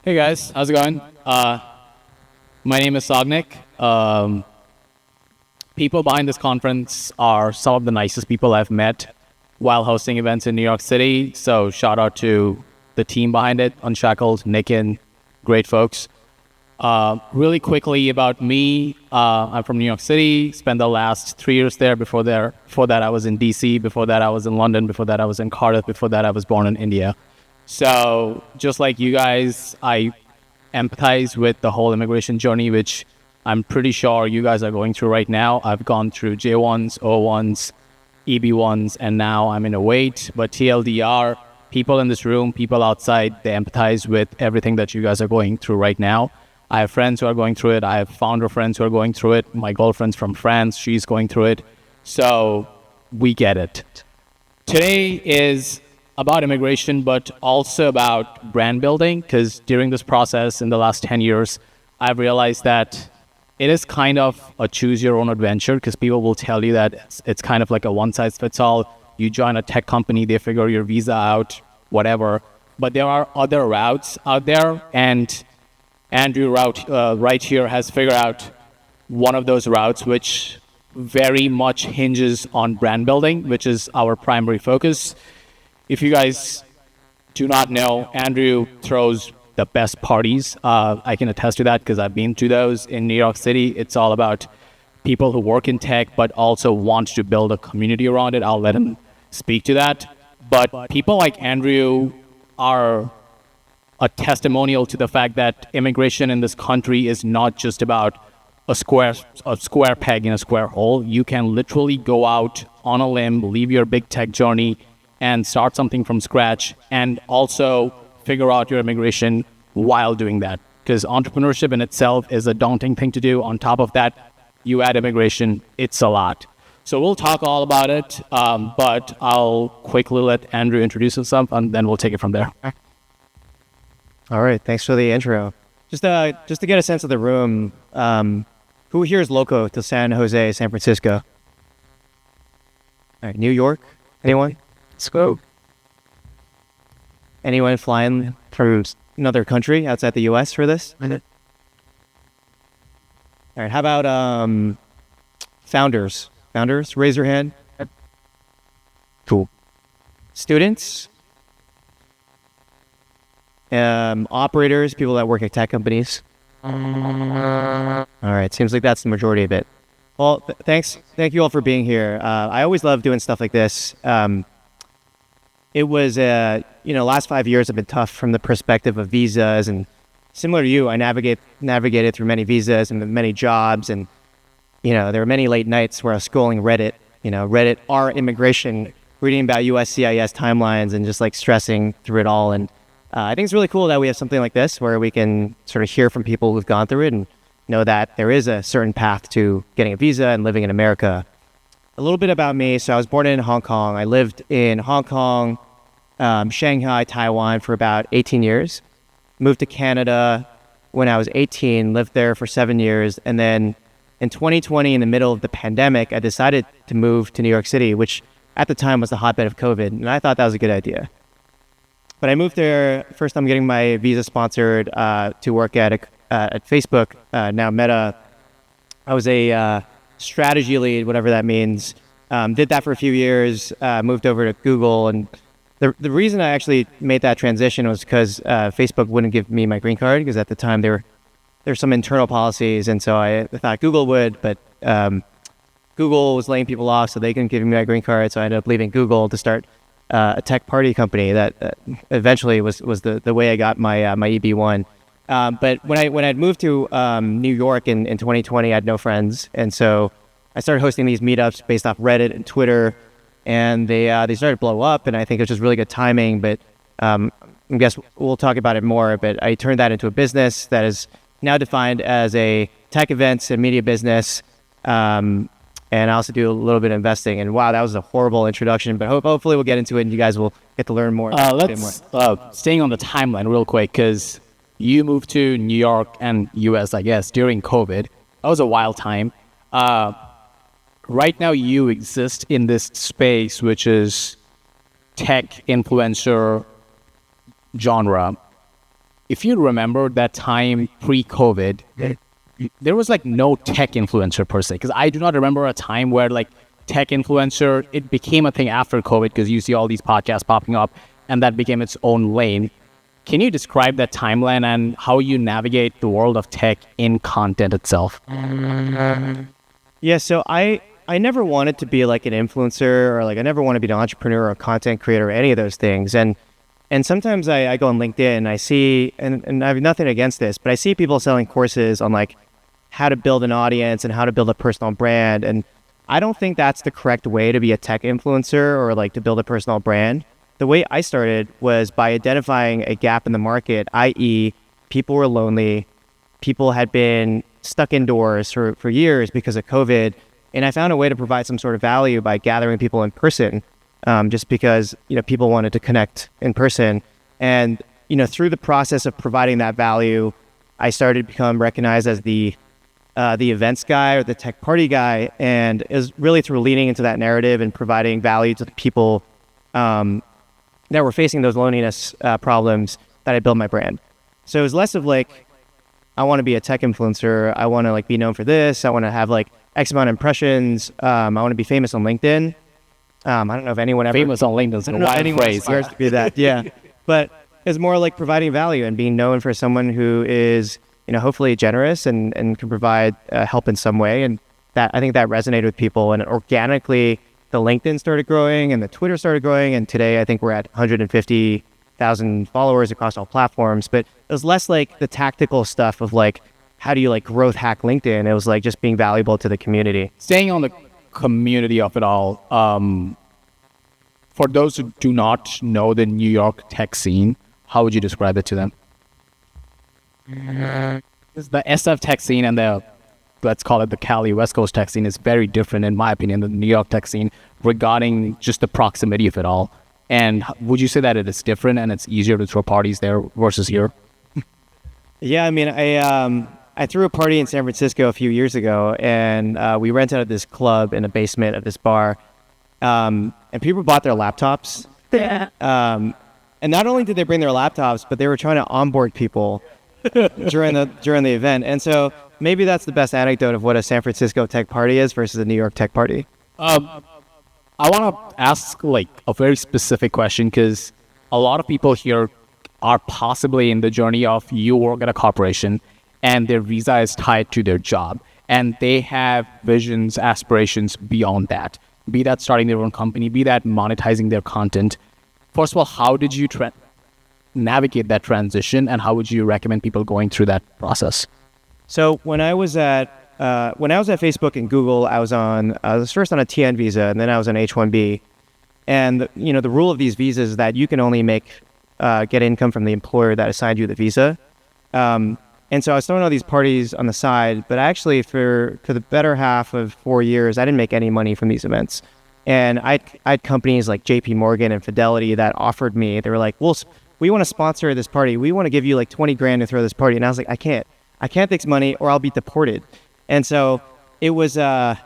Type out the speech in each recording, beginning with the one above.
Hey guys, how's it going? My name is Sagnik. People behind this conference are some of the nicest people I've met while hosting events in New York City. So shout out to the team behind it, Unshackled, Nick, and great folks. Really quickly about me, I'm from New York City. Spent the last 3 years there. Before that, I was in DC. Before that, I was in London. Before that, I was in Cardiff. Before that, I was born in India. So just like you guys, I empathize with the whole immigration journey, which I'm pretty sure you guys are going through right now. I've gone through J1s, O1s, EB1s, and now I'm in a wait. But TLDR, people in this room, people outside, they empathize with everything that you guys are going through right now. I have friends who are going through it. I have founder friends who are going through it. My girlfriend's from France. She's going through it. So we get it. Today is about immigration, but also about brand building, because during this process in the last 10 years, I've realized that it is kind of a choose your own adventure, because people will tell you that it's kind of like a one size fits all. You join a tech company, they figure your visa out, whatever. But there are other routes out there, and Andrew right here has figured out one of those routes, which very much hinges on brand building, which is our primary focus. If you guys do not know, Andrew throws the best parties. I can attest to that because I've been to those in New York City. It's all about people who work in tech but also want to build a community around it. I'll let him speak to that. But people like Andrew are a testimonial to the fact that immigration in this country is not just about a square peg in a square hole. You can literally go out on a limb, leave your big tech journey, and start something from scratch, and also figure out your immigration while doing that. Because entrepreneurship in itself is a daunting thing to do. On top of that, you add immigration, it's a lot. So we'll talk all about it, but I'll quickly let Andrew introduce himself, and then we'll take it from there. All right, thanks for the intro. Just to get a sense of the room, who here is loco to San Jose, San Francisco? All right, New York, anyone? Let's go. Anyone flying from another country outside the U.S. for this? All right, how about founders? Founders, raise your hand. Cool. Students? Operators, people that work at tech companies. All right, seems like that's the majority of it. Well, thank you all for being here. I always love doing stuff like this. It was, last 5 years have been tough from the perspective of visas, and similar to you, I navigated through many visas and many jobs, and there were many late nights where I was scrolling Reddit, Reddit, our immigration, reading about USCIS timelines and just like stressing through it all. And I think it's really cool that we have something like this where we can sort of hear from people who've gone through it and know that there is a certain path to getting a visa and living in America. A little bit about me. So I was born in Hong Kong. I lived in Hong Kong, Shanghai, Taiwan for about 18 years. Moved to Canada when I was 18, lived there for 7 years. And then in 2020, in the middle of the pandemic, I decided to move to New York City, which at the time was the hotbed of COVID. And I thought that was a good idea. But I moved there, first time getting my visa sponsored to work at Facebook, now Meta. I was a strategy lead, whatever that means. Did that for a few years, moved over to Google. And the reason I actually made that transition was because Facebook wouldn't give me my green card, because at the time there's some internal policies. And so I thought Google would, but Google was laying people off, so they couldn't give me my green card. So I ended up leaving Google to start a tech party company that eventually was the way I got my my EB1. But when I'd moved to New York in 2020, I had no friends, and so I started hosting these meetups based off Reddit and Twitter, and they started to blow up. And I think it was just really good timing. But I guess we'll talk about it more. But I turned that into a business that is now defined as a tech events and media business. And I also do a little bit of investing. And wow, that was a horrible introduction, but hopefully we'll get into it and you guys will get to learn more. Staying on the timeline real quick, because you moved to New York and US, I guess, during COVID. That was a wild time. Right now you exist in this space, which is tech influencer genre. if you remember that time pre-COVID, there was like no tech influencer per se. Because I do not remember a time where like tech influencer, it became a thing after COVID because you see all these podcasts popping up and that became its own lane. Can you describe that timeline and how you navigate the world of tech in content itself? Yeah, so I never wanted to be like an influencer or like I never want to be an entrepreneur or a content creator or any of those things. And sometimes I go on LinkedIn and I see, and I have nothing against this, but I see people selling courses on like how to build an audience and how to build a personal brand. And I don't think that's the correct way to be a tech influencer or like to build a personal brand. The way I started was by identifying a gap in the market, i.e. people were lonely, people had been stuck indoors for years because of COVID. And I found a way to provide some sort of value by gathering people in person, just because, people wanted to connect in person. And, through the process of providing that value, I started to become recognized as the events guy or the tech party guy. And it was really through leaning into that narrative and providing value to the people that were facing those loneliness problems that I built my brand. So it was less of like, I want to be a tech influencer. I want to like be known for this. I want to have like X amount of impressions. I want to be famous on LinkedIn. I don't know if anyone ever... Famous on LinkedIn is a wild phrase. Aspires to be that, yeah. But it's more like providing value and being known for someone who is, hopefully generous and can provide help in some way. And that I think that resonated with people. And organically, the LinkedIn started growing and the Twitter started growing. And today, I think we're at 150,000 followers across all platforms. But it was less like the tactical stuff of like, how do you like growth hack LinkedIn? It was like just being valuable to the community. Staying on the community of it all, for those who do not know the New York tech scene, how would you describe it to them? The SF tech scene and the, let's call it the Cali West Coast tech scene, is very different in my opinion than the New York tech scene regarding just the proximity of it all. And would you say that it is different and it's easier to throw parties there versus here? Yeah, I mean, I threw a party in San Francisco a few years ago, and we rented out this club in the basement of this bar, and people bought their laptops. Yeah. And not only did they bring their laptops, but they were trying to onboard people during the event. And so maybe that's the best anecdote of what a San Francisco tech party is versus a New York tech party. I want to ask like a very specific question because a lot of people here are possibly in the journey of you work at a corporation and their visa is tied to their job and they have visions, aspirations beyond that, be that starting their own company, be that monetizing their content. First of all, how did you navigate that transition and how would you recommend people going through that process? So when I was at Facebook and Google, I was first on a TN visa and then I was on H-1B. And the rule of these visas is that you can only get income from the employer that assigned you the visa. And so I was throwing all these parties on the side, but actually for the better half of 4 years, I didn't make any money from these events. And I had companies like JP Morgan and Fidelity that offered me, they were like, well, we want to sponsor this party. We want to give you like 20 grand to throw this party. And I was like, I can't take this money or I'll be deported. And so it was, and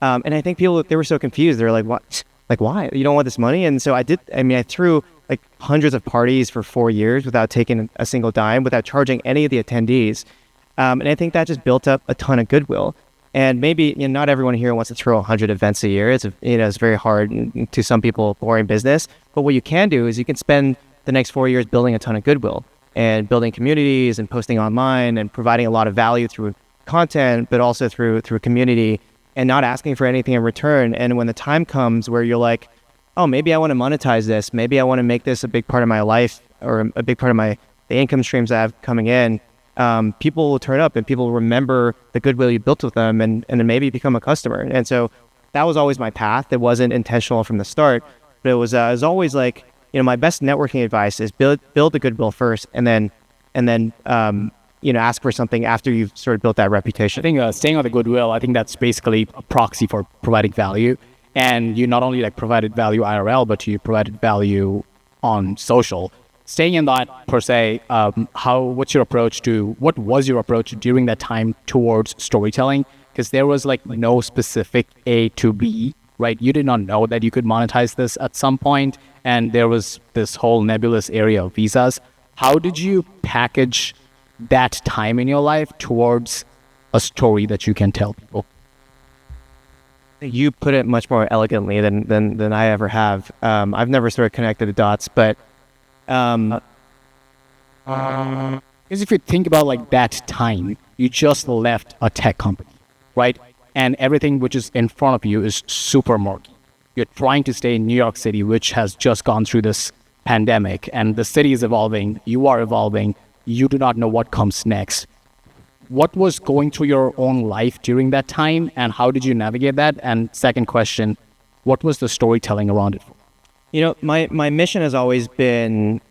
I think people, they were so confused. They were like, what? Like, why? You don't want this money? And so I threw like hundreds of parties for 4 years without taking a single dime, without charging any of the attendees. And I think that just built up a ton of goodwill. And maybe not everyone here wants to throw 100 events a year. It's it's very hard and to some people, boring business. But what you can do is you can spend the next 4 years building a ton of goodwill and building communities and posting online and providing a lot of value through content, but also through community and not asking for anything in return. And when the time comes where you're like, oh, maybe I want to monetize this. Maybe I want to make this a big part of my life or a big part of the income streams I have coming in. People will turn up and people will remember the goodwill you built with them and then maybe become a customer. And so that was always my path. It wasn't intentional from the start, but it was always like, my best networking advice is build the goodwill first and then ask for something after you've sort of built that reputation. I think staying on the goodwill, I think that's basically a proxy for providing value. And you not only provided value IRL, but you provided value on social. Staying in that per se, what was your approach during that time towards storytelling? Because there was no specific A to B, right? You did not know that you could monetize this at some point, and there was this whole nebulous area of visas. How did you package that time in your life towards a story that you can tell people? You put it much more elegantly than I ever have. I've never sort of connected the dots, but Because if you think about like that time, you just left a tech company, right? And everything which is in front of you is super murky. You're trying to stay in New York City, which has just gone through this pandemic, and the city is evolving. You are evolving. You do not know what comes next. What was going through your own life during that time, and how did you navigate that? And second question, what was the storytelling around it? my mission has always been,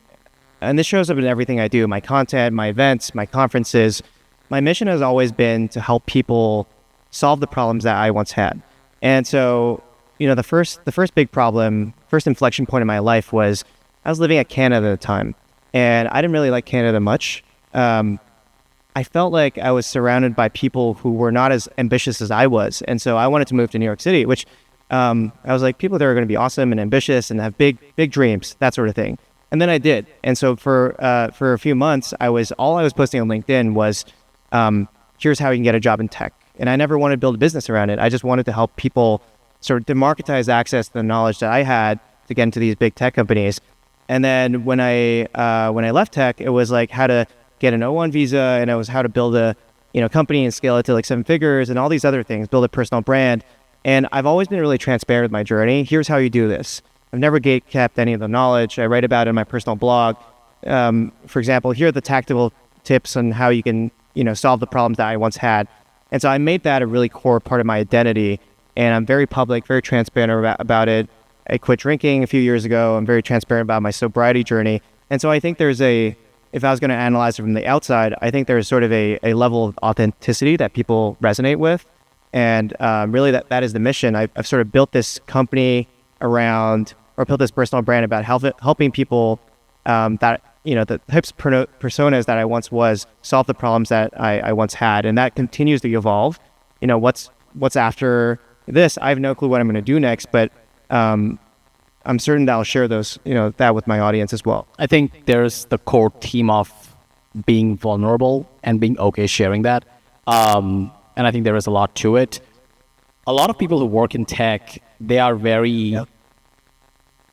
and this shows up in everything I do, my content, my events, my conferences. My mission has always been to help people solve the problems that I once had. And so, the first big problem, first inflection point in my life was I was living at Canada at the time, and I didn't really like Canada much. I felt like I was surrounded by people who were not as ambitious as I was. And so I wanted to move to New York City, which I was like, people there are going to be awesome and ambitious and have big dreams, that sort of thing. And then I did. And so for a few months, all I was posting on LinkedIn was, here's how you can get a job in tech. And I never wanted to build a business around it. I just wanted to help people sort of democratize access to the knowledge that I had to get into these big tech companies. And then when I left tech, it was like how to get an O1 visa, and it was how to build a company and scale it to like 7 figures and all these other things, build a personal brand. And I've always been really transparent with my journey. Here's how you do this. I've never gatekept any of the knowledge. I write about it in my personal blog. For example, here are the tactical tips on how you can solve the problems that I once had. And so I made that a really core part of my identity, and I'm very public, very transparent about it. I quit drinking a few years ago. I'm very transparent about my sobriety journey. And so I think if I was going to analyze it from the outside, I think there's sort of a level of authenticity that people resonate with. And really that is the mission. I've sort of built this company around, or built this personal brand about helping people that, the types of personas that I once was, solve the problems that I once had. And that continues to evolve. What's after this? I have no clue what I'm going to do next, but I'm certain that I'll share that with my audience as well. I think there's the core theme of being vulnerable and being okay sharing that. And I think there is a lot to it. A lot of people who work in tech, they're really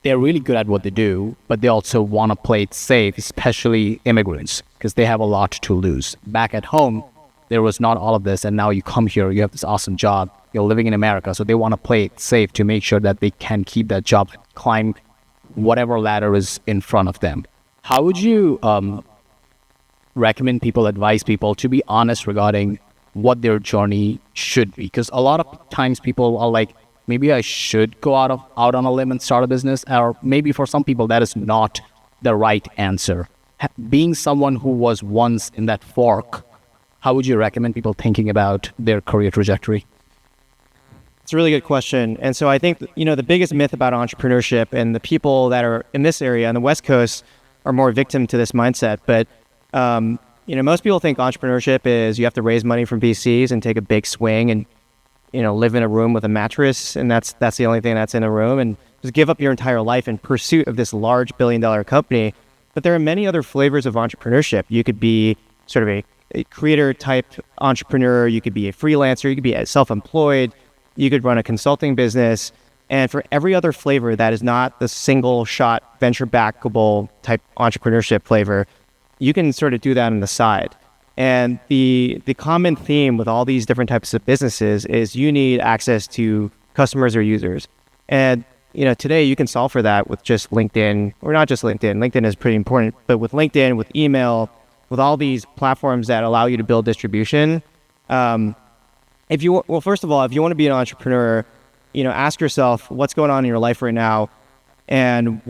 good at what they do, but they also want to play it safe, especially immigrants, because they have a lot to lose. Back at home, there was not all of this, and now you come here, you have this awesome job, you're living in America, so they want to play it safe to make sure that they can keep that job, climb whatever ladder is in front of them. How would you advise people to be honest regarding what their journey should be? Because a lot of times people are like, maybe I should go out on a limb and start a business, or maybe for some people that is not the right answer. Being someone who was once in that fork, how would you recommend people thinking about their career trajectory? It's a really good question. And so I think, the biggest myth about entrepreneurship, and the people that are in this area on the West Coast are more victim to this mindset. But, most people think entrepreneurship is you have to raise money from VCs and take a big swing and, live in a room with a mattress. And that's the only thing that's in a room, and just give up your entire life in pursuit of this large $1 billion company. But there are many other flavors of entrepreneurship. You could be sort of a creator type entrepreneur. You could be a freelancer. You could be self-employed. You could run a consulting business. And for every other flavor that is not the single shot venture backable type entrepreneurship flavor, you can sort of do that on the side. And the common theme with all these different types of businesses is you need access to customers or users. And today you can solve for that with just LinkedIn, or not just LinkedIn. LinkedIn is pretty important, but with LinkedIn, with email, with all these platforms that allow you to build distribution. First of all, if you want to be an entrepreneur, ask yourself what's going on in your life right now, and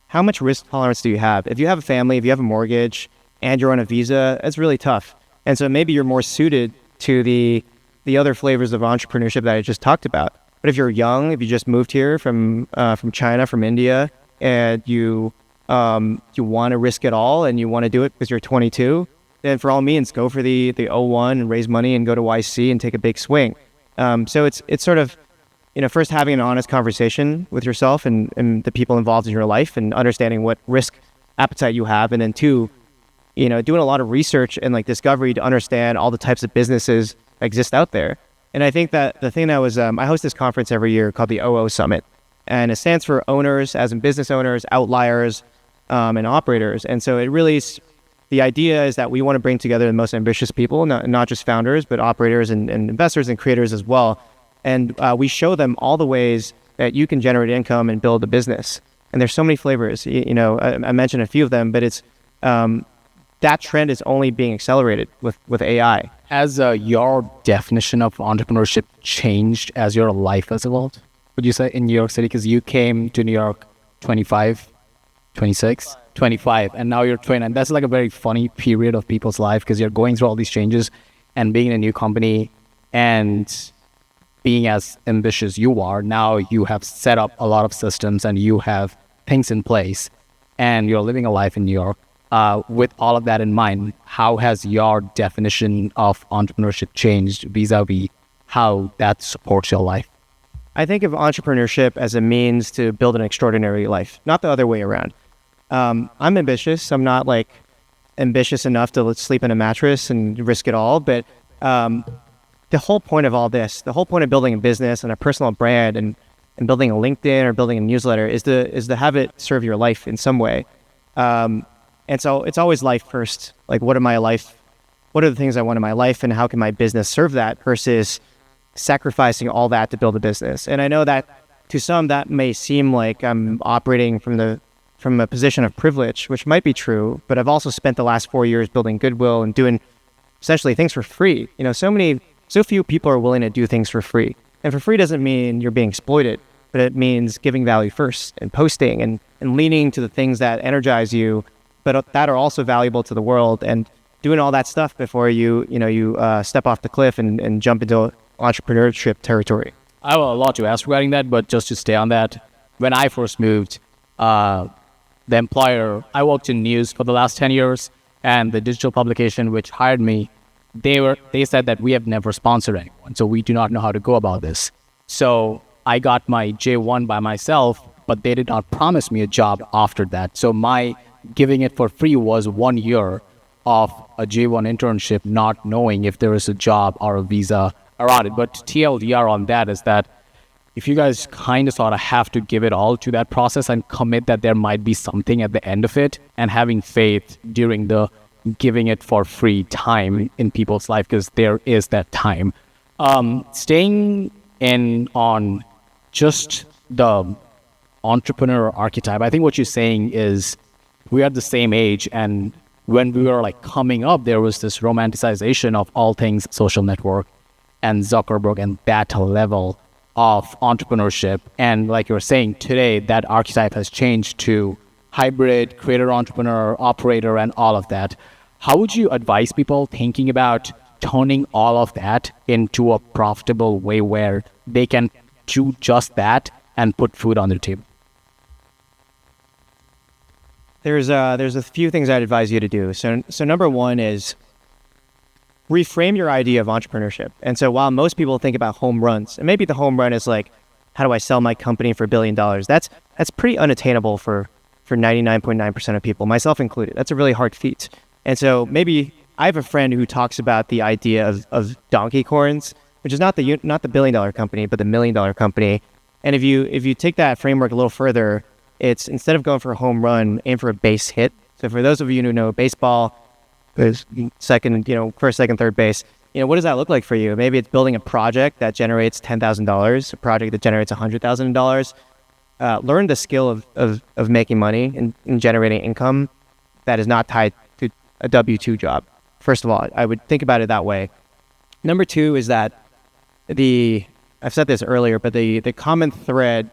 how much risk tolerance do you have? If you have a family, if you have a mortgage, and you're on a visa, it's really tough. And so maybe you're more suited to the other flavors of entrepreneurship that I just talked about. But if you're young, if you just moved here from China, from India, and you want to risk it all and you want to do it because you're 22, then for all means, go for the O1 and raise money and go to YC and take a big swing. So it's sort of, first having an honest conversation with yourself and the people involved in your life, and understanding what risk appetite you have, and then two, doing a lot of research and like discovery to understand all the types of businesses that exist out there. And I think that the thing that was, I host this conference every year called the OO Summit, and it stands for owners, as in business owners, outliers, and operators. And so the idea is that we want to bring together the most ambitious people, not just founders, but operators and investors and creators as well. And we show them all the ways that you can generate income and build a business. And there's so many flavors. I mentioned a few of them, but it's that trend is only being accelerated with AI. Has your definition of entrepreneurship changed as your life has evolved, would you say, in New York City? Because you came to New York 25, 26, 25, and now you're 29. That's like a very funny period of people's life because you're going through all these changes and being in a new company and being as ambitious you are. Now you have set up a lot of systems and you have things in place and you're living a life in New York. With all of that in mind, how has your definition of entrepreneurship changed vis-a-vis how that supports your life? I think of entrepreneurship as a means to build an extraordinary life, not the other way around. I'm ambitious. I'm not like ambitious enough to sleep in a mattress and risk it all. But the whole point of all this, the whole point of building a business and a personal brand and building a LinkedIn or building a newsletter is to have it serve your life in some way. And so it's always life first. Like, what are the things I want in my life, and how can my business serve that, versus sacrificing all that to build a business. And I know that to some that may seem like I'm operating from a position of privilege, which might be true, but I've also spent the last 4 years building goodwill and doing essentially things for free. So few people are willing to do things for free. And for free doesn't mean you're being exploited, but it means giving value first and posting and leaning to the things that energize you, but that are also valuable to the world, and doing all that stuff before you step off the cliff and jump into entrepreneurship territory. I have a lot to ask regarding that, but just to stay on that, when I first moved, the employer, I worked in news for the last 10 years, and the digital publication which hired me, they said that we have never sponsored anyone, so we do not know how to go about this. So I got my J1 by myself, but they did not promise me a job after that. So my giving it for free was 1 year of a J1 internship, not knowing if there is a job or a visa around it. But TLDR on that is that if you guys kind of sort of have to give it all to that process and commit that there might be something at the end of it, and having faith during the giving it for free time in people's life, because there is that time. Staying in on just the entrepreneur archetype, I think what you're saying is we are at the same age, and when we were like coming up, there was this romanticization of all things social network and Zuckerberg and that level of entrepreneurship. And like you were saying, today that archetype has changed to hybrid, creator, entrepreneur, operator, and all of that. How would you advise people thinking about turning all of that into a profitable way where they can do just that and put food on their table? There's a few things I'd advise you to do. So number one is reframe your idea of entrepreneurship. And so while most people think about home runs, and maybe the home run is like, how do I sell my company for $1 billion? That's pretty unattainable for 99.9% of people, myself included. That's a really hard feat. And so maybe I have a friend who talks about the idea of donkey corns, which is not the $1 billion company, but the $1 million company. And if you take that framework a little further, it's instead of going for a home run, aim for a base hit. So for those of you who know baseball, there's first, second, third base. What does that look like for you? Maybe it's building a project that generates $10,000, a project that generates $100,000. Learn the skill of making money and generating income that is not tied to a W-2 job. First of all, I would think about it that way. Number two is that I've said this earlier, but the common thread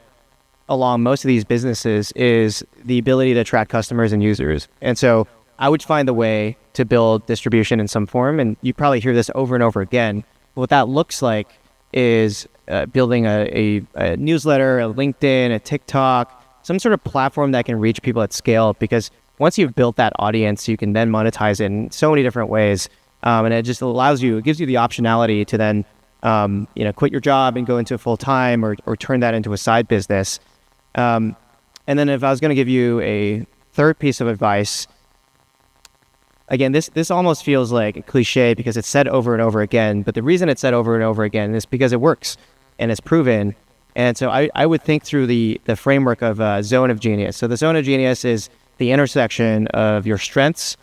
along most of these businesses is the ability to attract customers and users. And so I would find a way to build distribution in some form. And you probably hear this over and over again. What that looks like is building a newsletter, a LinkedIn, a TikTok, some sort of platform that can reach people at scale. Because once you've built that audience, you can then monetize it in so many different ways. And it just it gives you the optionality to then quit your job and go into full time or turn that into a side business. And then if I was going to give you a third piece of advice, again, this almost feels like a cliche because it's said over and over again, but the reason it's said over and over again is because it works and it's proven. And so I would think through the framework of a zone of genius. So the zone of genius is the intersection of your strengths,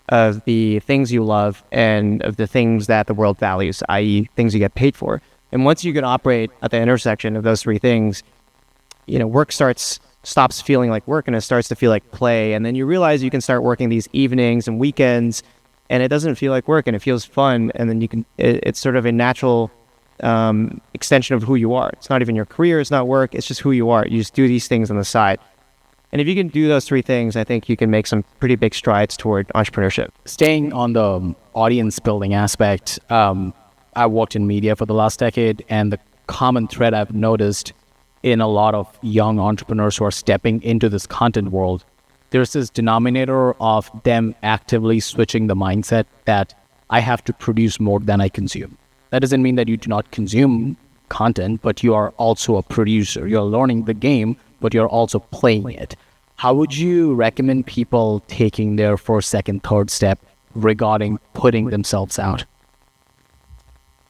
of the things you love, and of the things that the world values, i.e. things you get paid for. And once you can operate at the intersection of those three things, work stops feeling like work and it starts to feel like play. And then you realize you can start working these evenings and weekends and it doesn't feel like work and it feels fun. And then it's sort of a natural extension of who you are. It's not even your career, it's not work, it's just who you are. You just do these things on the side. And if you can do those three things, I think you can make some pretty big strides toward entrepreneurship. Staying on the audience building aspect, I worked in media for the last decade, and the common thread I've noticed in a lot of young entrepreneurs who are stepping into this content world, there's this denominator of them actively switching the mindset that I have to produce more than I consume. That doesn't mean that you do not consume content, but you are also a producer. You're learning the game, but you're also playing it. How would you recommend people taking their first, second, third step regarding putting themselves out?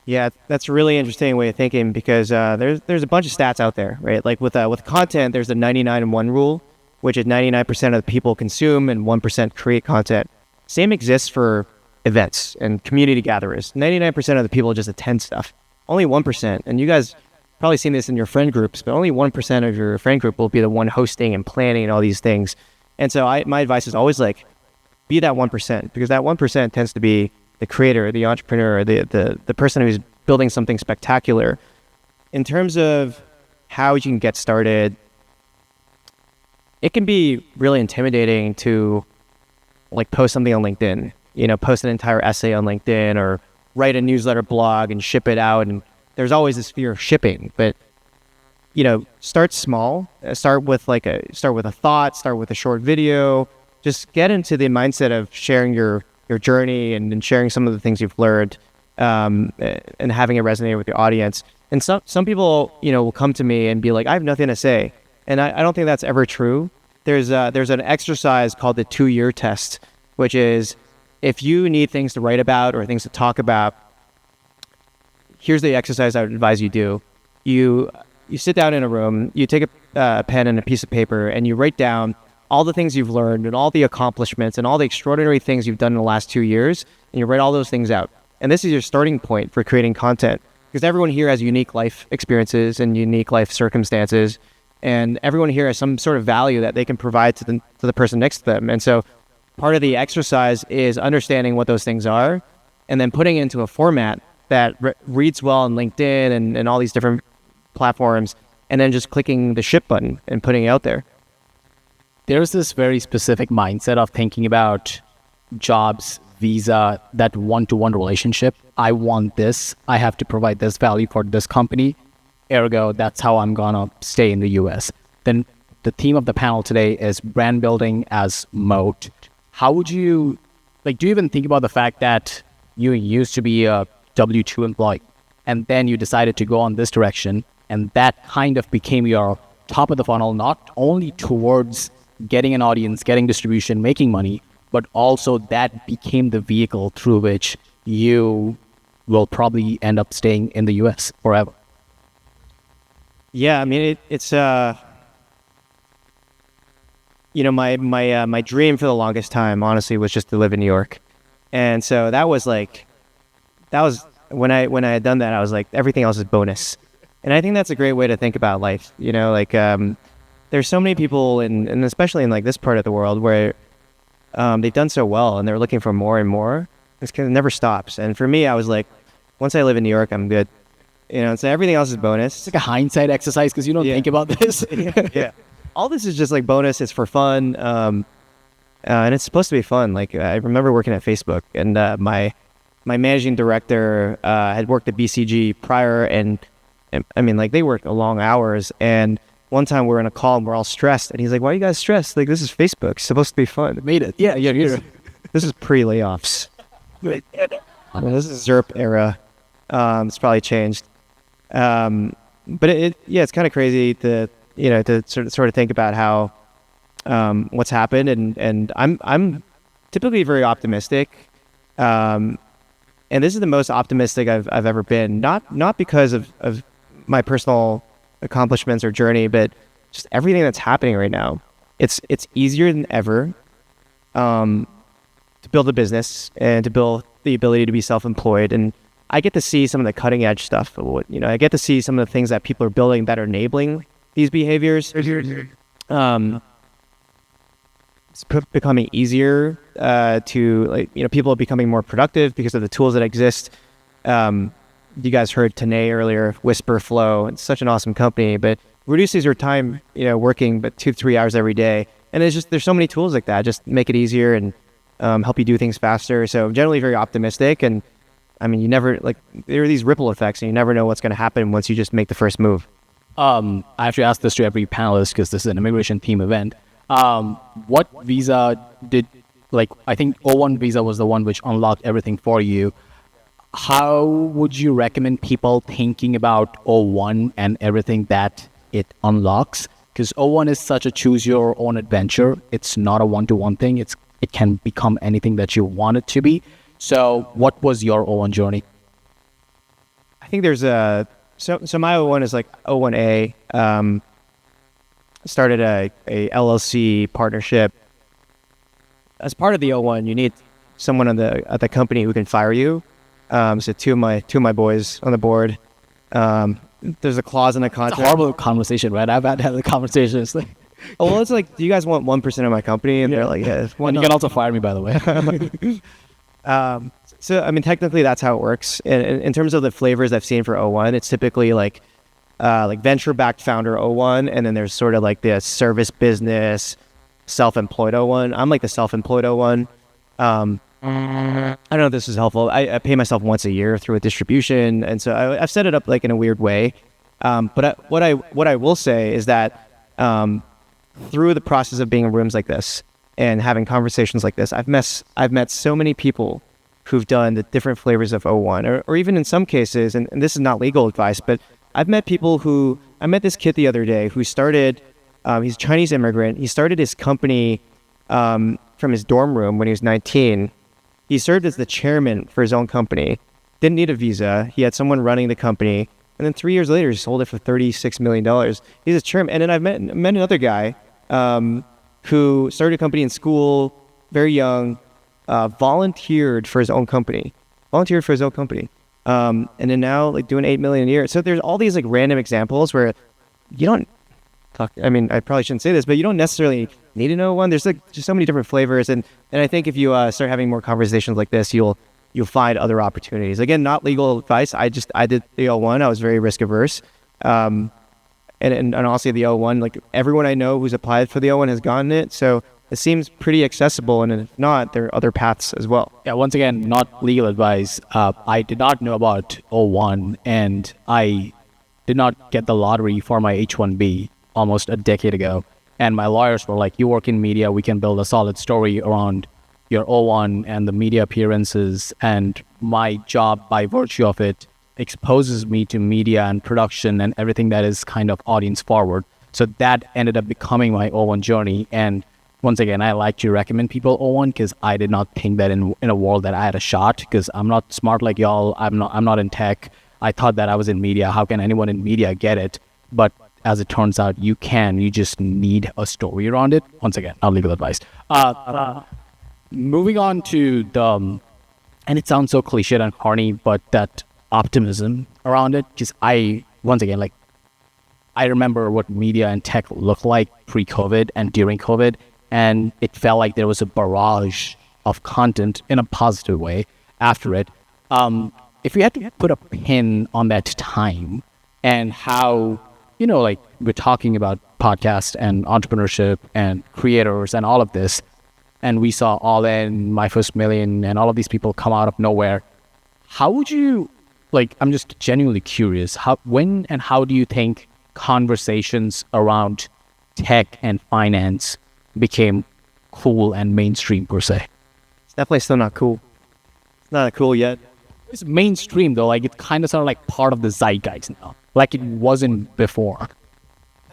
Yeah, that's a really interesting way of thinking because there's a bunch of stats out there, right? Like with content, there's the 99 and 1 rule, which is 99% of the people consume and 1% create content. Same exists for events and community gatherers. 99% of the people just attend stuff. Only 1%, and you guys probably seen this in your friend groups, but only 1% of your friend group will be the one hosting and planning and all these things. And so my advice is always like, be that 1%, because that 1% tends to be the creator, the entrepreneur, the person who's building something spectacular. In terms of how you can get started, it can be really intimidating to like post something on LinkedIn, post an entire essay on LinkedIn or write a newsletter blog and ship it out. And there's always this fear of shipping, but start small. Start with a thought, start with a short video. Just get into the mindset of sharing your journey and sharing some of the things you've learned, and having it resonate with your audience. And some people, will come to me and be like, I have nothing to say. And I don't think that's ever true. There's an exercise called the 2-year test, which is if you need things to write about or things to talk about, here's the exercise I would advise you do. You sit down in a room, you take a pen and a piece of paper, and you write down all the things you've learned and all the accomplishments and all the extraordinary things you've done in the last 2 years, and you write all those things out. And this is your starting point for creating content, because everyone here has unique life experiences and unique life circumstances, and everyone here has some sort of value that they can provide to the person next to them. And so part of the exercise is understanding what those things are and then putting it into a format that reads well on LinkedIn and all these different platforms, and then just clicking the ship button and putting it out there. There's this very specific mindset of thinking about jobs, visa, that one-to-one relationship. I want this. I have to provide this value for this company. Ergo, that's how I'm gonna stay in the US. Then the theme of the panel today is brand building as moat. How would you, do you even think about the fact that you used to be a W-2 employee and then you decided to go on this direction, and that kind of became your top of the funnel, not only towards getting an audience, getting distribution, making money, but also that became the vehicle through which you will probably end up staying in the US forever? Yeah, I mean, it's my dream for the longest time, honestly, was just to live in New York. And so that was when I had done that, I was like, everything else is bonus. And I think that's a great way to think about life. There's so many people and especially in like this part of the world where they've done so well and they're looking for more and more. It never stops. And for me, I was like, once I live in New York, I'm good. So everything else is bonus. It's like a hindsight exercise because you don't think about this. Yeah. All this is just like bonus. It's for fun. And it's supposed to be fun. Like I remember working at Facebook, and my managing director had worked at BCG prior, and I mean, like they work long hours. And one time we're in a call and we're all stressed, and he's like, "Why are you guys stressed? Like this is Facebook. It's supposed to be fun." Made it. Yeah. This is pre-layoffs. This is ZERP era. It's probably changed. But it's kind of crazy to sort of think about how what's happened, and I'm typically very optimistic, and this is the most optimistic I've ever been. Not because of my personal accomplishments or journey, but just everything that's happening right now. It's easier than ever to build a business and to build the ability to be self-employed, and I get to see some of the cutting edge stuff. I get to see some of the things that people are building that are enabling these behaviors. It's becoming easier to people are becoming more productive because of the tools that exist. You guys heard Tanae earlier, Whisper Flow. It's such an awesome company, but reduces your time, working but 2-3 hours every day. And there's so many tools like that, just make it easier and help you do things faster. So I'm generally very optimistic. And I mean, you never, there are these ripple effects and you never know what's going to happen once you just make the first move. I actually ask this to every panelist because this is an immigration team event. What visa did, I think O1 visa was the one which unlocked everything for you. How would you recommend people thinking about O1 and everything that it unlocks? Because O1 is such a choose your own adventure. It's not a one-to-one thing. It can become anything that you want it to be. So what was your O1 journey? I think there's so my O1 is like O1A. Started a LLC partnership. As part of the O1, you need someone at the company who can fire you. So two of my boys on the board. There's a clause in the contract. It's a horrible conversation, right? I've had the conversations. Oh, well, it's like, do you guys want 1% of my company? And they're like, yeah. And you can also fire me, by the way. So, I mean, technically that's how it works. In terms of the flavors I've seen for O1, it's typically like venture-backed founder O1, and then there's sort of like the service business, self-employed O1. I'm like the self-employed O1. I don't know if this is helpful. I pay myself once a year through a distribution, and so I've set it up like in a weird way. But what I will say is that through the process of being in rooms like this and having conversations like this, I've met so many people who've done the different flavors of O1, or even in some cases, and this is not legal advice, but I've met people I met this kid the other day who started, he's a Chinese immigrant. He started his company from his dorm room when he was 19. He served as the chairman for his own company, didn't need a visa. He had someone running the company. And then 3 years later, he sold it for $36 million. He's a chairman. And then I've met another guy who started a company in school, very young, volunteered for his own company. And then now doing $8 million a year. So there's all these random examples where you don't talk. I mean, I probably shouldn't say this, but you don't necessarily need to know one. There's just so many different flavors, and I think if you start having more conversations like this, you'll find other opportunities. Again, not legal advice. I did the O1. I was very risk averse, and honestly, the O1, everyone I know who's applied for the O1 has gotten it. So it seems pretty accessible, and if not, there are other paths as well. Yeah, once again, not legal advice. I did not know about O1, and I did not get the lottery for my H1B almost a decade ago. And my lawyers were like, you work in media, we can build a solid story around your O1 and the media appearances. And my job, by virtue of it, exposes me to media and production and everything that is kind of audience forward. So that ended up becoming my O1 journey. And once again, I like to recommend people O1 because I did not think that in a world that I had a shot, because I'm not smart like y'all. I'm not in tech. I thought that I was in media. How can anyone in media get it? But as it turns out, you just need a story around it. Once again, not legal advice. Moving on to and it sounds so cliched and corny, but that optimism around it, because I remember what media and tech looked like pre-COVID and during COVID, and it felt like there was a barrage of content in a positive way after it. If you had to put a pin on that time and how, we're talking about podcasts and entrepreneurship and creators and all of this, and we saw All In, My First Million, and all of these people come out of nowhere. How would you, I'm just genuinely curious, when and how do you think conversations around tech and finance became cool and mainstream per se? It's definitely still not cool. It's not cool yet. It's mainstream though, it kind of sounded like part of the zeitgeist now, like it wasn't before.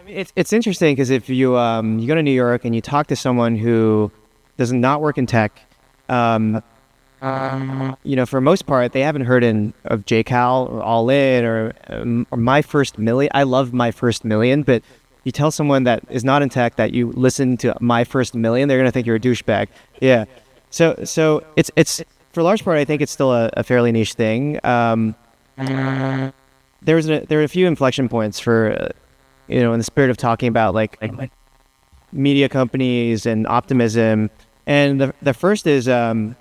It's interesting because if you you go to New York and you talk to someone who does not work in tech, for most part, they haven't heard of JCal or All In or My First Million. I love My First Million, but you tell someone that is not in tech that you listen to My First Million, they're gonna think you're a douchebag. Yeah. So it's for a large part, I think it's still a fairly niche thing. There are a few inflection points for, in the spirit of talking about like media companies and optimism. And the first is the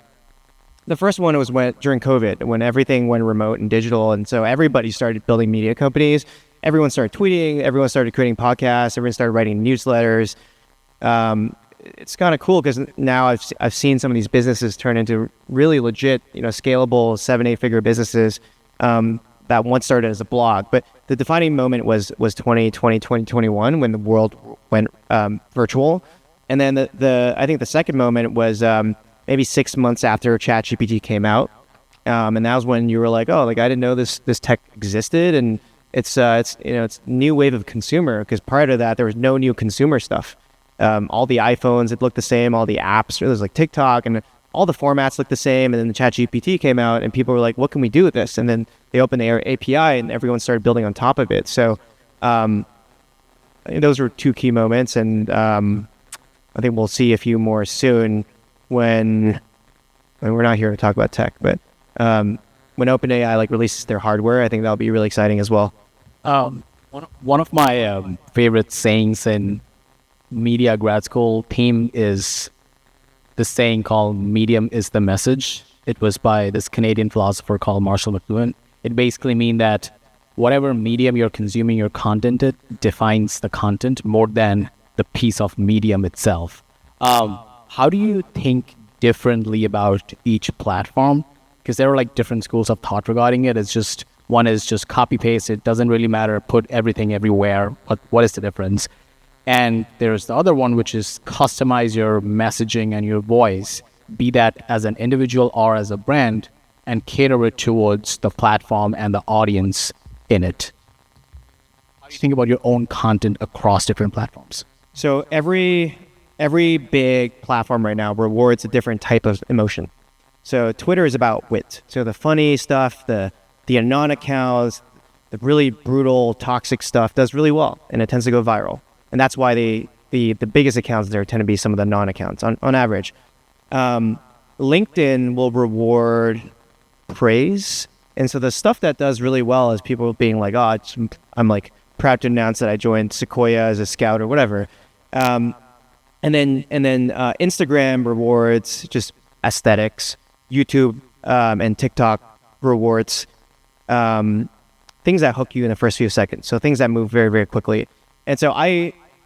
first one was during COVID, when everything went remote and digital, and so everybody started building media companies. Everyone started tweeting. Everyone started creating podcasts. Everyone started writing newsletters. It's kind of cool because now I've seen some of these businesses turn into really legit, scalable 7-8 figure businesses that once started as a blog. But the defining moment was 2020, 2021 when the world went virtual, and then I think the second moment was maybe 6 months after ChatGPT came out, and that was when you were like, oh, like I didn't know this tech existed, and it's new wave of consumer, because prior to that there was no new consumer stuff. All the iPhones, it looked the same. All the apps, there's like TikTok, and all the formats looked the same. And then the ChatGPT came out, and people were like, "What can we do with this?" And then they opened their API, and everyone started building on top of it. So, I think those were two key moments, and I think we'll see a few more soon when we're not here to talk about tech, but when OpenAI releases their hardware, I think that'll be really exciting as well. One of my favorite sayings in media grad school theme is the saying called "medium is the message." It was by this Canadian philosopher called Marshall McLuhan. It basically means that whatever medium you're consuming your content, it defines the content more than the piece of medium itself. How do you think differently about each platform? Because there are different schools of thought regarding it. It's just, one is just copy paste. It doesn't really matter. Put everything everywhere. But what is the difference? And there's the other one, which is customize your messaging and your voice, be that as an individual or as a brand, and cater it towards the platform and the audience in it. How do you think about your own content across different platforms? So every big platform right now rewards a different type of emotion. So Twitter is about wit. So the funny stuff, the anon accounts, the really brutal, toxic stuff does really well, and it tends to go viral. And that's why the biggest accounts there tend to be some of the non-accounts on average. LinkedIn will reward praise. And so the stuff that does really well is people being like, oh, I'm proud to announce that I joined Sequoia as a scout or whatever. And then Instagram rewards just aesthetics. YouTube and TikTok rewards things that hook you in the first few seconds. So things that move very, very quickly. And so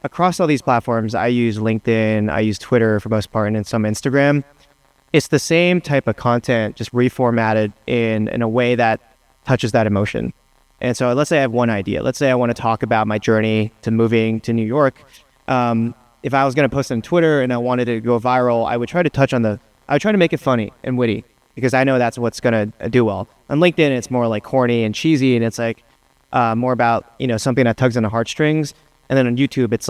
across all these platforms, I use LinkedIn, I use Twitter for most part, and then some Instagram. It's the same type of content, just reformatted in a way that touches that emotion. And so let's say I have one idea. Let's say I want to talk about my journey to moving to New York. If I was going to post on Twitter and I wanted to go viral, I would try to make it funny and witty, because I know that's what's going to do well. On LinkedIn, it's more corny and cheesy, and it's more about, something that tugs on the heartstrings. And then on YouTube, it's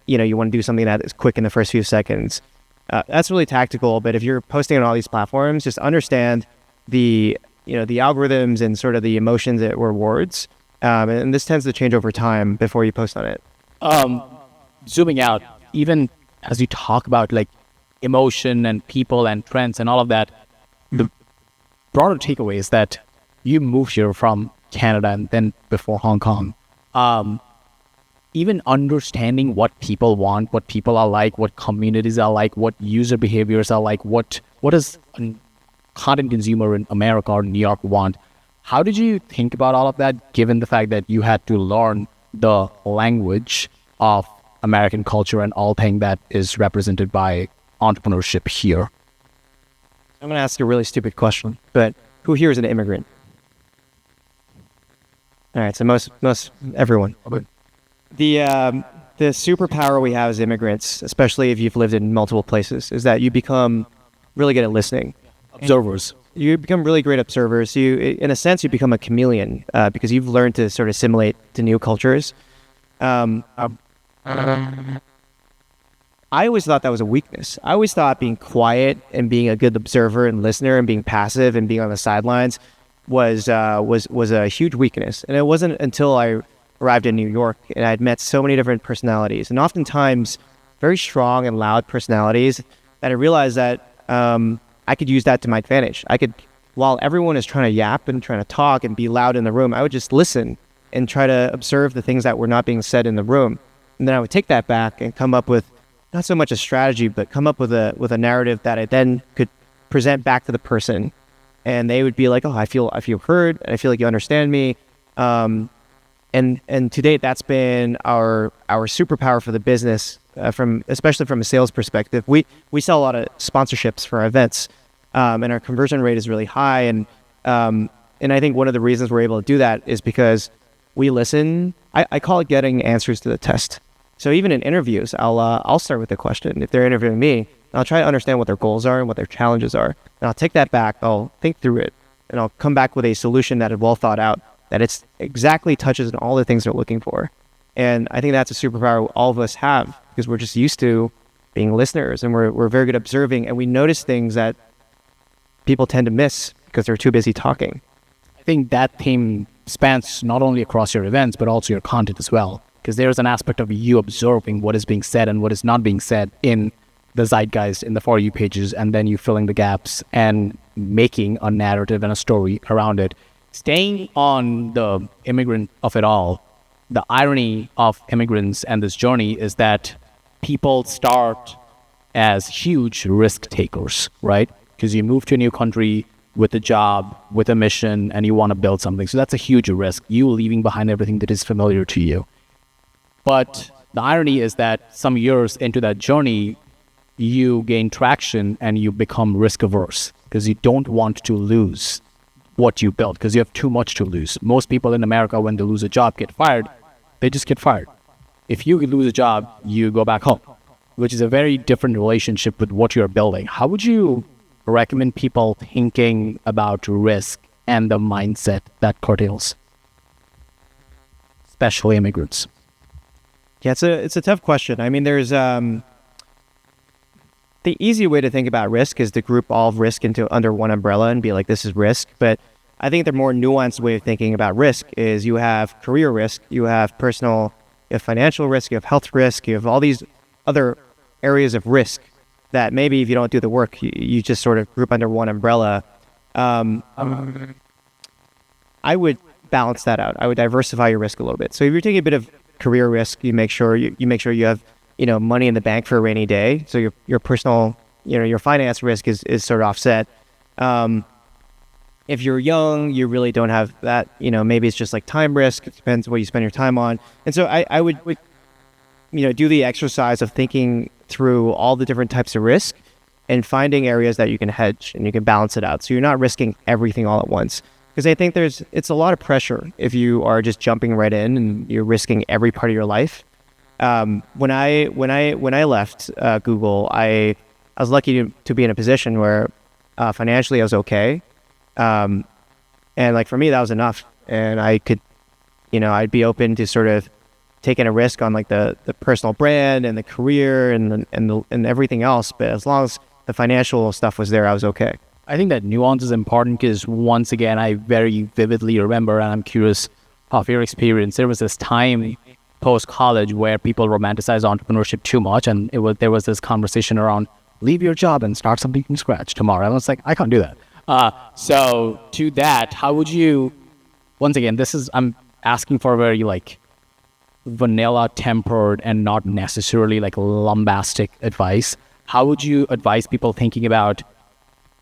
you want to do something that is quick in the first few seconds. That's really tactical, but if you're posting on all these platforms, just understand the algorithms and sort of the emotions it rewards. And this tends to change over time before you post on it. Zooming out, even as you talk about emotion and people and trends and all of that, the broader takeaway is that you moved here from Canada and then before Hong Kong. Even understanding what people want, what people are like, what communities are like, what user behaviors are like, what does a content consumer in America or New York want? How did you think about all of that, given the fact that you had to learn the language of American culture and all thing that is represented by entrepreneurship here? I'm going to ask a really stupid question, but who here is an immigrant? All right, so most everyone. The superpower we have as immigrants, especially if you've lived in multiple places, is that you become really good at listening. Observers. You become really great observers. In a sense, you become a chameleon because you've learned to sort of assimilate to new cultures. I always thought that was a weakness. I always thought being quiet and being a good observer and listener and being passive and being on the sidelines was a huge weakness. And it wasn't until I arrived in New York and I'd met so many different personalities, and oftentimes very strong and loud personalities, that I realized that I could use that to my advantage. I could, while everyone is trying to yap and trying to talk and be loud in the room, I would just listen and try to observe the things that were not being said in the room. And then I would take that back and come up with not so much a strategy, but come up with a narrative that I then could present back to the person. And they would be like, oh, I feel heard, and I feel like you understand me. And to date, that's been our superpower for the business, especially from a sales perspective. We sell a lot of sponsorships for our events, and our conversion rate is really high. And I think one of the reasons we're able to do that is because we listen. I call it getting answers to the test. So even in interviews, I'll start with a question. If they're interviewing me, I'll try to understand what their goals are and what their challenges are. And I'll take that back, I'll think through it, and I'll come back with a solution that is well thought out, that it's exactly touches on all the things they're looking for. And I think that's a superpower all of us have, because we're just used to being listeners, and we're very good at observing, and we notice things that people tend to miss because they're too busy talking. I think that theme spans not only across your events, but also your content as well, because there's an aspect of you observing what is being said and what is not being said in the zeitgeist, in the For You pages, and then you filling the gaps and making a narrative and a story around it. Staying on the immigrant of it all, the irony of immigrants and this journey is that people start as huge risk takers, right? Because you move to a new country with a job, with a mission, and you want to build something. So that's a huge risk, you leaving behind everything that is familiar to you. But the irony is that some years into that journey, you gain traction and you become risk averse because you don't want to lose what you built because you have too much to lose. Most people in America, when they lose a job, get fired. They just get fired. If you lose a job, you go back home, which is a very different relationship with what you're building. How would you recommend people thinking about risk and the mindset that curtails, especially immigrants? Yeah, it's a tough question. I mean, there's the easy way to think about risk is to group all of risk into under one umbrella and be like, this is risk. But I think the more nuanced way of thinking about risk is you have career risk, you have personal, you have financial risk, you have health risk, you have all these other areas of risk that maybe if you don't do the work, you just sort of group under one umbrella. I would balance that out. I would diversify your risk a little bit. So if you're taking a bit of career risk, you make sure you have money in the bank for a rainy day. So your personal, your finance risk is sort of offset. If you're young, you really don't have that. Maybe it's just like time risk. It depends what you spend your time on. And so I would do the exercise of thinking through all the different types of risk and finding areas that you can hedge and you can balance it out. So you're not risking everything all at once. Because I think it's a lot of pressure if you are just jumping right in and you're risking every part of your life. When I left Google, I was lucky to be in a position where financially I was okay, and like for me that was enough, and I could, I'd be open to sort of taking a risk on like the personal brand and the career and everything else, but as long as the financial stuff was there, I was okay. I think that nuance is important because once again, I very vividly remember, and I'm curious of your experience. There was this time post-college where people romanticize entrepreneurship too much, and there was this conversation around leave your job and start something from scratch tomorrow. And I was like, I can't do that. So to that, how would you, once again, I'm asking for a very like vanilla tempered and not necessarily like lambastic advice. How would you advise people thinking about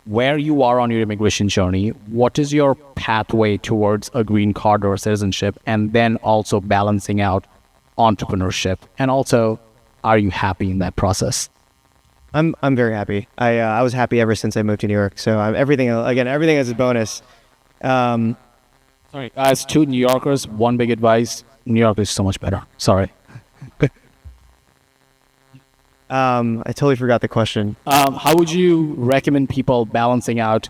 where you are on your immigration journey? What is your pathway towards a green card or citizenship? And then also balancing out entrepreneurship. And also, are you happy in that process? I'm very happy. I was happy ever since I moved to New York. So everything is a bonus. Sorry, as two New Yorkers, one big advice: New York is so much better. Sorry. I totally forgot the question. How would you recommend people balancing out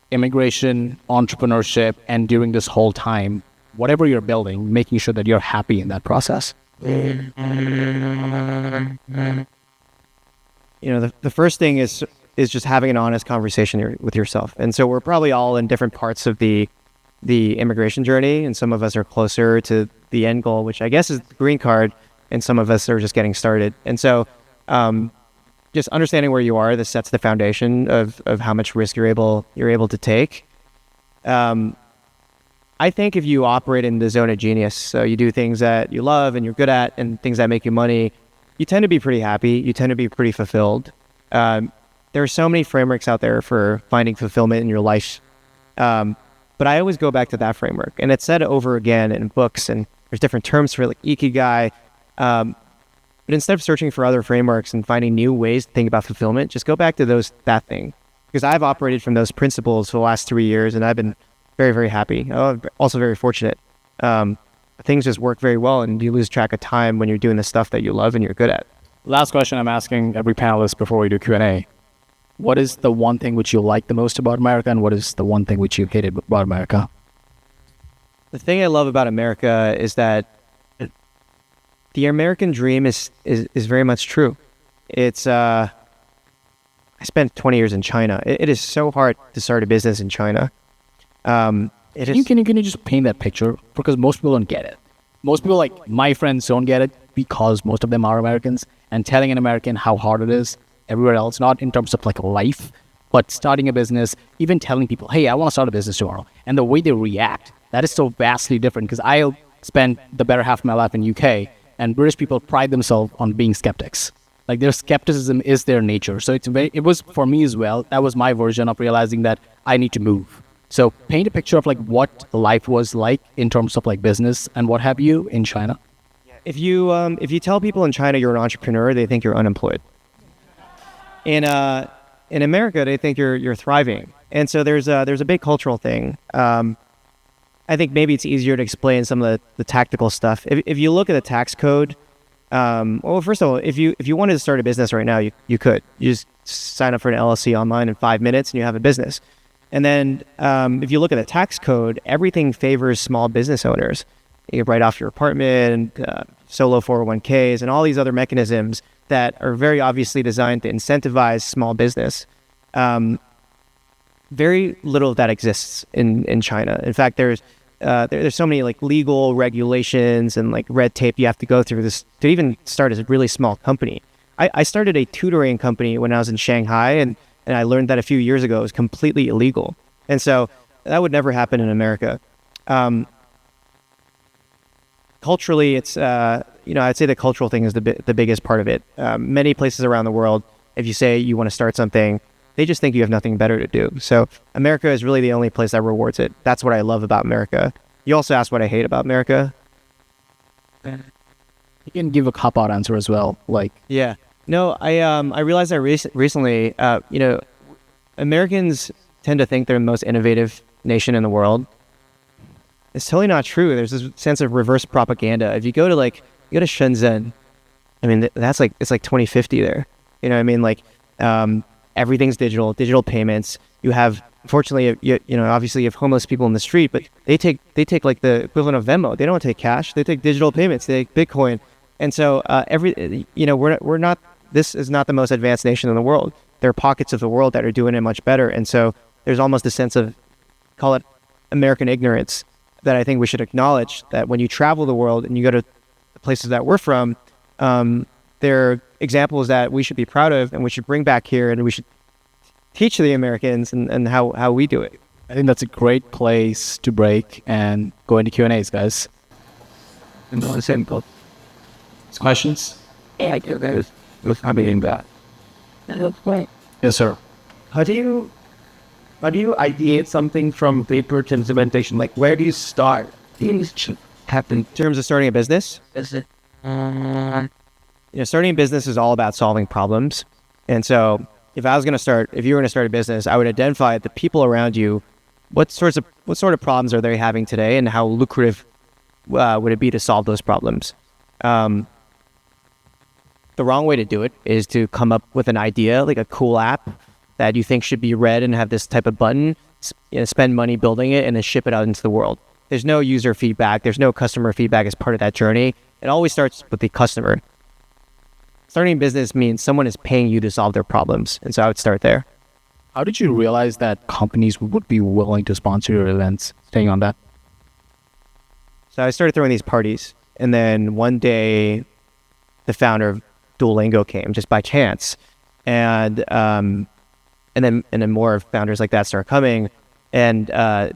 immigration, entrepreneurship, and during this whole time, whatever you're building, making sure that you're happy in that process? The first thing is just having an honest conversation with yourself. And so we're probably all in different parts of the immigration journey, and some of us are closer to the end goal, which I guess is the green card, and some of us are just getting started. And so just understanding where you are, this sets the foundation of how much risk you're able to take. I think if you operate in the zone of genius, so you do things that you love and you're good at and things that make you money, you tend to be pretty happy. You tend to be pretty fulfilled. There are so many frameworks out there for finding fulfillment in your life. But I always go back to that framework, and it's said over again in books, and there's different terms for it, like ikigai. But instead of searching for other frameworks and finding new ways to think about fulfillment, just go back to that thing. Because I've operated from those principles for the last 3 years, and I've been very, very happy. Also very fortunate. Things just work very well, and you lose track of time when you're doing the stuff that you love and you're good at. Last question I'm asking every panelist before we do Q&A. What is the one thing which you like the most about America, and what is the one thing which you hated about America? The thing I love about America is that the American dream is very much true. It's I spent 20 years in China. It is so hard to start a business in China. Can you just paint that picture? Because most people don't get it. Most people, like my friends, don't get it because most of them are Americans, and telling an American how hard it is everywhere else, not in terms of like life, but starting a business, even telling people, hey, I want to start a business tomorrow. And the way they react, that is so vastly different, because I spent the better half of my life in UK, and British people pride themselves on being skeptics. Like their skepticism is their nature. So it was for me as well. That was my version of realizing that I need to move. So paint a picture of like what life was like in terms of like business and what have you in China. If you tell people in China you're an entrepreneur, they think you're unemployed. In America, they think you're thriving, and so there's a big cultural thing. I think maybe it's easier to explain some of the tactical stuff. If you look at the tax code, well, first of all, if you wanted to start a business right now, you could. You just sign up for an LLC online in 5 minutes, and you have a business. And then if you look at the tax code, everything favors small business owners. You write off your apartment, solo 401ks, and all these other mechanisms that are very obviously designed to incentivize small business. Very little of that exists in China. In fact, there's so many like legal regulations and like red tape you have to go through this to even start as a really small company. I started a tutoring company when I was in Shanghai, and I learned that a few years ago it was completely illegal. And so that would never happen in America. Culturally, it's I'd say the cultural thing is the biggest part of it. Many places around the world, if you say you want to start something, they just think you have nothing better to do. So America is really the only place that rewards it. That's what I love about America. You also asked what I hate about America. You can give a cop-out answer as well. Yeah. No, I realized that recently, Americans tend to think they're the most innovative nation in the world. It's totally not true. There's this sense of reverse propaganda. If you go to Shenzhen, I mean, it's like 2050 there. You know what I mean? Like, everything's digital payments. You have, unfortunately, obviously you have homeless people in the street, but they take like the equivalent of Venmo. They don't take cash. They take digital payments. They take Bitcoin. And so we're not, this is not the most advanced nation in the world. There are pockets of the world that are doing it much better. And so there's almost a sense of, call it American ignorance, that I think we should acknowledge, that when you travel the world and you go to the places that we're from, there are examples that we should be proud of and we should bring back here, and we should teach the Americans and how we do it. I think that's a great place to break and go into Q&As, guys. Questions? I do this with coming back. Yes, sir. How do you ideate something from paper to implementation? Like, where do you start? Things happen. In terms of starting a business, Is it? starting a business is all about solving problems. And so if you were going to start a business, I would identify the people around you. What sort of problems are they having today, and how lucrative would it be to solve those problems? The wrong way to do it is to come up with an idea, like a cool app that you think should be read and have this type of button, spend money building it, and then ship it out into the world. There's no user feedback. There's no customer feedback as part of that journey. it always starts with the customer. Starting a business means someone is paying you to solve their problems. And so I would start there. How did you realize that companies would be willing to sponsor your events? Staying on that. So I started throwing these parties. And then one day, the founder of Duolingo came just by chance. And then more founders like that started coming. And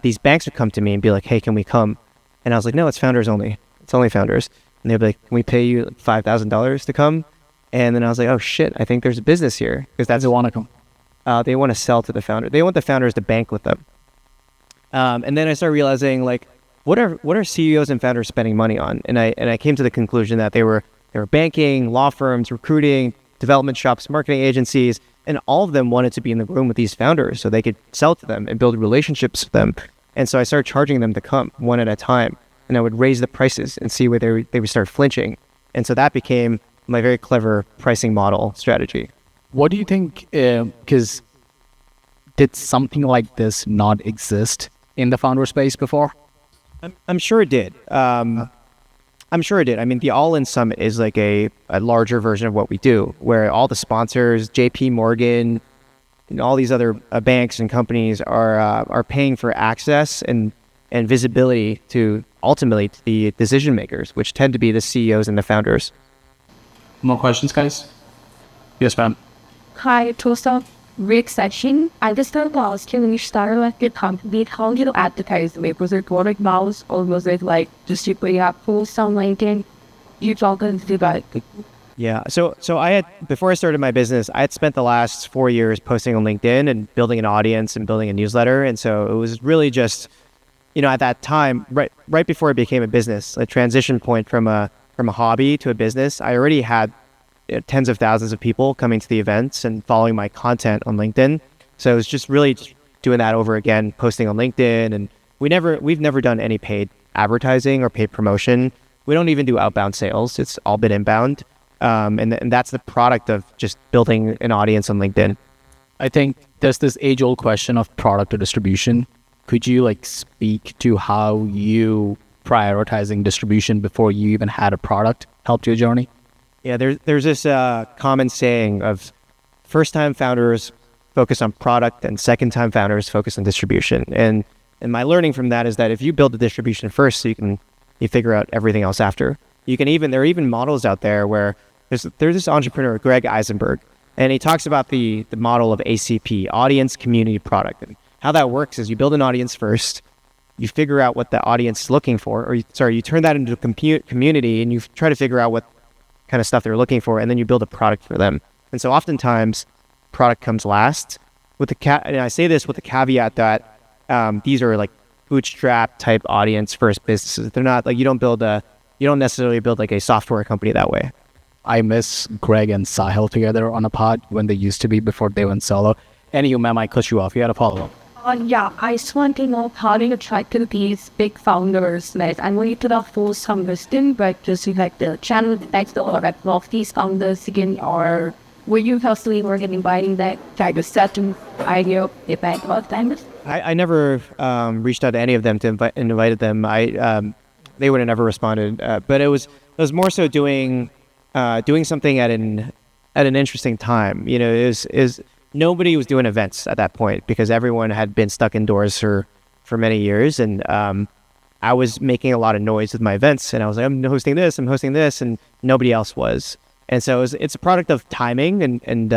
these banks would come to me and be like, hey, can we come? And I was like, no, it's founders only. It's only founders. And they'd be like, can we pay you $5,000 to come? And then I was like, oh shit, I think there's a business here. Because that's They want to come. They want to sell to the founder. They want the founders to bank with them. And then I started realizing, like, what are CEOs and founders spending money on? And I came to the conclusion that they were banking, law firms, recruiting, development shops, marketing agencies, and all of them wanted to be in the room with these founders so they could sell to them and build relationships with them. And so I started charging them to come one at a time, and I would raise the prices and see where they would start flinching. And so that became my very clever pricing model strategy. What do you think? Because did something like this not exist in the founder space before? I'm sure it did. I'm sure it did. I mean, the All-In Summit is like a larger version of what we do, where all the sponsors, JP Morgan, and all these other banks and companies are paying for access and visibility to ultimately the decision makers, which tend to be the CEOs and the founders. More questions, guys? Yes, ma'am. Hi, to start great session. I just want to ask you, when you started like your company, how did you advertise it? Was it word of mouth, or was it like just you putting up posts on LinkedIn? You talk about it. Yeah. So I had, before I started my business, I had spent the last 4 years posting on LinkedIn and building an audience and building a newsletter. And so it was really just, at that time, right before it became a business, a transition point from a hobby to a business. I already had tens of thousands of people coming to the events and following my content on LinkedIn. So it was just really doing that over again, posting on LinkedIn. And we've never done any paid advertising or paid promotion. We don't even do outbound sales. It's all been inbound. And that's the product of just building an audience on LinkedIn. I think there's this age-old question of product or distribution. Could you speak to how you prioritizing distribution before you even had a product helped your journey? Yeah, there's this common saying of first-time founders focus on product and second-time founders focus on distribution. And my learning from that is that if you build the distribution first, so you figure out everything else after. There are even models out there where there's this entrepreneur, Greg Eisenberg, and he talks about the model of ACP, audience, community, product. And how that works is you build an audience first, you figure out what the audience is looking for, you turn that into a community and you try to figure out what kind of stuff they're looking for, and then you build a product for them. And so oftentimes product comes last. And I say this with the caveat that these are like bootstrap type audience first businesses. They're not like you don't necessarily build like a software company that way. I miss Greg and Sahil together on a pod when they used to be before they went solo. Anywho, ma'am, I cut you off. You had a follow-up. Yeah, I just want to know how do you attract to these big founders? I know you put up posts on LinkedIn, but just the channel next to all of these founders again, or were you personally inviting that kind of certain idea event about them? I never reached out to any of them to invited them. They would have never responded. But it was more so doing something at an interesting time. Nobody was doing events at that point because everyone had been stuck indoors for many years. And I was making a lot of noise with my events, and I was like, I'm hosting this, and nobody else was. And so it's a product of timing, and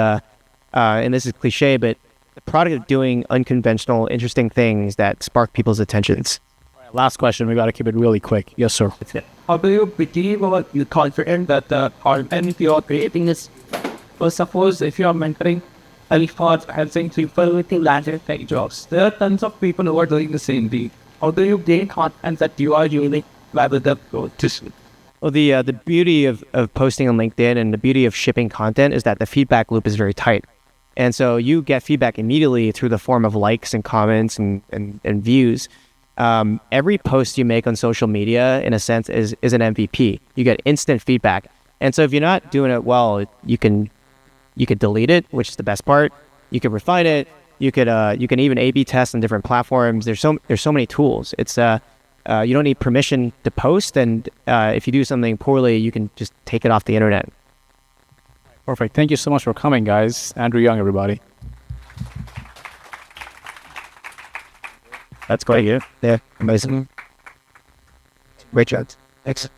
this is cliche, but the product of doing unconventional, interesting things that spark people's attentions. Last question. We got to keep it really quick. Yes, sir. How do you believe or you confident that the content you're creating is, well, suppose if you're mentoring thoughts helping people with larger tech jobs, there are tons of people who are doing the same thing. How do you gain confidence that you are unique rather than just? Well, the beauty of posting on LinkedIn and the beauty of shipping content is that the feedback loop is very tight. And so you get feedback immediately through the form of likes and comments and views. Every post you make on social media, in a sense, is an MVP. You get instant feedback. And so if you're not doing it well, you can delete it, which is the best part. You can refine it. You can even A/B test on different platforms. There's so many tools. It's You don't need permission to post, and if you do something poorly, you can just take it off the internet. Perfect. Thank you so much for coming, guys. Andrew Yeung, everybody. That's great. Yeah, amazing. Great job. Thanks.